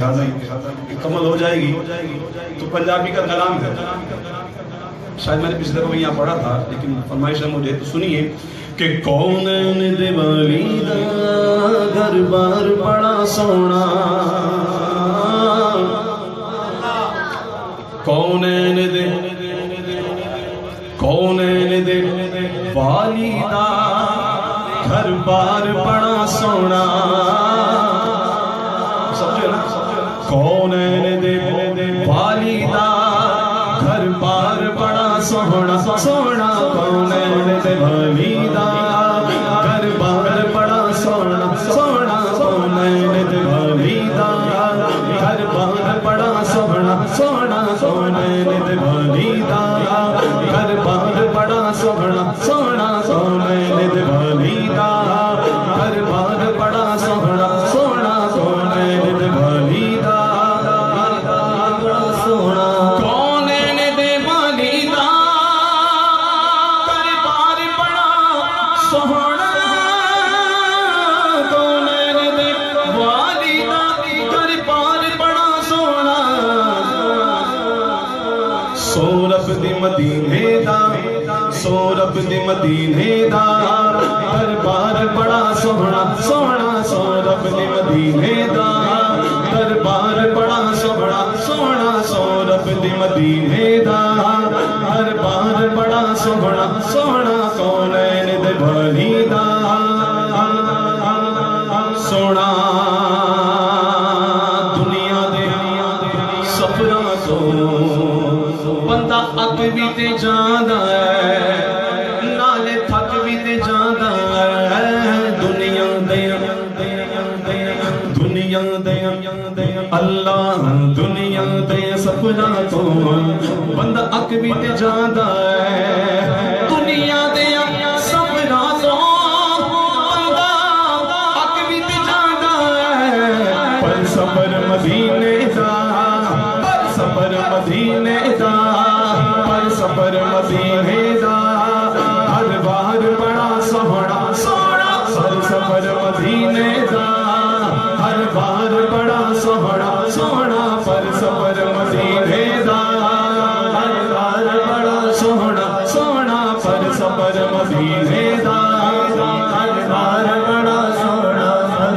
مکمل ہو جائے گی تو پنجابی کا کلام ہے، شاید میں نے پچھلے دفعہ یہاں پڑھا تھا لیکن فرمائش ہے مجھے، تو سنیے کہ کونین دے والیدا گھر بار بڑا سونا، کونین دے والیدا گھر بار بڑا سونا، کونین دے والیدا گھر بار بڑا سونا سونا، کونین دے والیدا گھر بار بڑا سونا سونا، کونین دے والیدا گھر بار بڑا سونا سونا، کونین دے والیدا گھر بار بڑا سونا سونا، کونین دے والیدا گھر بار بڑا سونا سونا، کونین دے والیدا سورب دی مدینے دا دربار بڑا سونا سونا، سورب دی مدینے دا دربار بڑا سونا سونا، سورب دی مدینے دا دربار بڑا سونا سونا، کونین دے والیدا سونا، دنیا دے سفراں تو بندہ اک بھی تے جاندا ہے، نالے تھک بھی تے جاندا ہے، دنیا دے اللہ دنیا دے سفراں تو بندہ اک بھی تے جاندا ہے، دنیا دے سفراں تو بندہ اک بھی تے جاندا ہے، پر سفر مدینے دا، پر سفر مدینے دا، پر سفر مدینے دا ہر بار بڑا سونا سونا، پر سفر مدینے دا ہر بار بڑا سونا سونا، پر سفر مدینے دا ہر بار بڑا سونا سونا، پر سفر مدینے دا ہر بار بڑا سونا، پر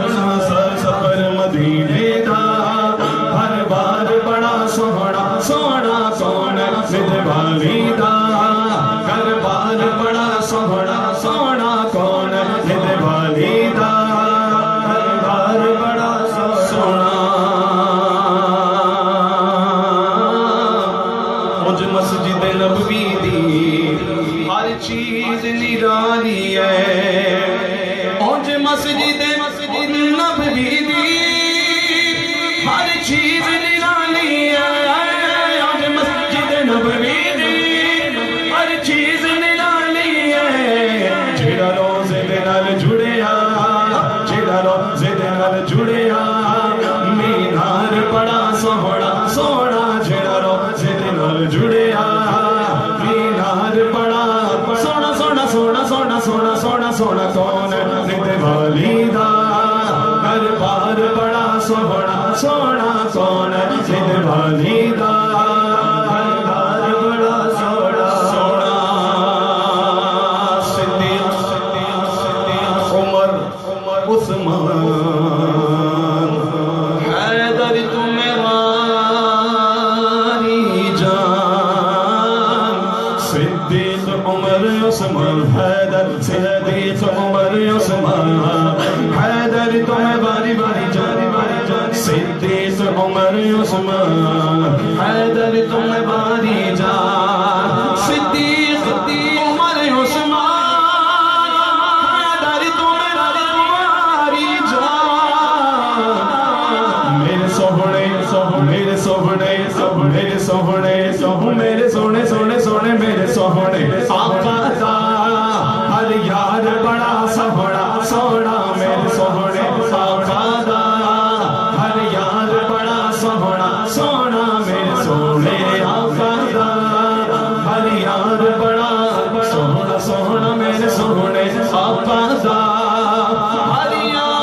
سفر مدینے دا ہر بار بڑا سونا سونا، کونین دے والیدا گھر بار بڑا سونا سونا، کونین دے والیدا گھر بار بڑا سونا، مجھ مسجد نبوی دی ہر چیز نرالی ہے، مجھ مسجد نبوی دی ہر چیز نرالی ہے، جڑیا مینار بڑا سونا سونا، جڑا روزے دے نال جڑیا مینار بڑا سونا سونا سونا سونا سونا سونا سونا، کونین دے والیدا گھر بار بڑا سونا سونا، کونین دے والیدا گھر بار بڑا سونا سونا، صدیق عمر عثمان عثمان حیدر، صدیق عمر عثمان حیدر تمہیں باری باری جاری باری جاری، صدیق عمر عثمان حیدر تمہیں باری جان، صدیق عمر عثمان حیدر تمہیں باری جان، میرے سوہنے میرے سوہنے میرے سوہنے میرے سونے سونے سونے میرے سوہنے آقا دا ہر یار بڑا سونا سونا، میرے سوہنے آقا دا ہر یار بڑا سونا سونا، میرے سونے آقا دا ہر یار بڑا سونا سونا، میرے سونے آقا دا ہر یار،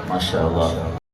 ماشاءاللہ